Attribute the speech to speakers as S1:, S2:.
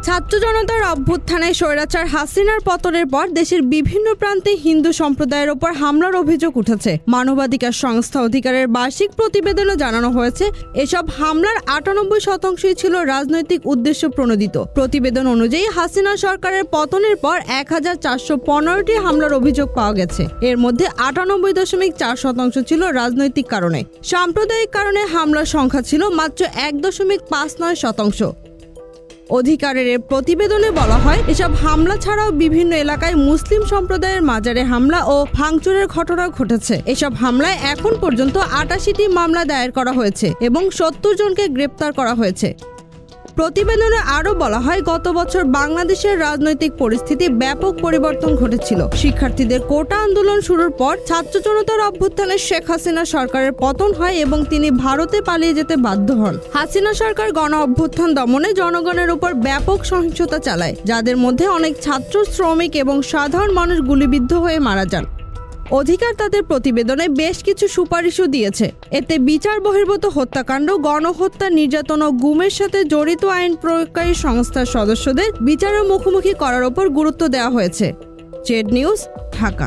S1: ছাত্র জনতার অভ্যুত্থানে স্বৈরাচার হাসিনার পতনের পর দেশের বিভিন্ন প্রান্তে হিন্দু সম্প্রদায়ের ওপর হামলার অভিযোগ উঠেছে। মানবাধিকার সংস্থা অধিকারের বার্ষিক প্রতিবেদনে জানানো হয়েছে, এসব হামলার ৯৮% ছিল রাজনৈতিক উদ্দেশ্য প্রণোদিত। প্রতিবেদন অনুযায়ী হাসিনা সরকারের পতনের পর ১,৪১৫টি হামলার অভিযোগ পাওয়া গেছে। এর মধ্যে ৯৮.৪% ছিল রাজনৈতিক কারণে। সাম্প্রদায়িক কারণে হামলার সংখ্যা ছিল মাত্র ১.৫৯%। অধিকারের প্রতিবেদনে বলা হয়, এসব হামলা ছাড়াও বিভিন্ন এলাকায় মুসলিম সম্প্রদায়ের মাজারে হামলা ও ভাঙচুরের ঘটনা ঘটেছে। এসব হামলায় এখন পর্যন্ত ৮৮টি মামলা দায়ের করা হয়েছে এবং ৭০ জনকে গ্রেপ্তার করা হয়েছে। প্রতিবেদনে আরও বলা হয়, গত বছর বাংলাদেশের রাজনৈতিক পরিস্থিতি ব্যাপক পরিবর্তন ঘটেছিল। শিক্ষার্থীদের কোটা আন্দোলন শুরুর পর ছাত্র জনতার অভ্যুত্থানে শেখ হাসিনা সরকারের পতন হয় এবং তিনি ভারতে পালিয়ে যেতে বাধ্য হন। হাসিনা সরকার গণ অভ্যুত্থান দমনে জনগণের উপর ব্যাপক সহিংসতা চালায়, যাদের মধ্যে অনেক ছাত্র, শ্রমিক এবং সাধারণ মানুষ গুলিবিদ্ধ হয়ে মারা যান। অধিকার তাদের প্রতিবেদনে বেশ কিছু সুপারিশও দিয়েছে। এতে বিচার বহির্ভূত হত্যাকাণ্ড, গণহত্যা, নির্যাতন ও গুমের সাথে জড়িত আইন প্রয়োগকারী সংস্থার সদস্যদের বিচারের মুখোমুখি করার উপর গুরুত্ব দেওয়া হয়েছে। Z news, Dhaka.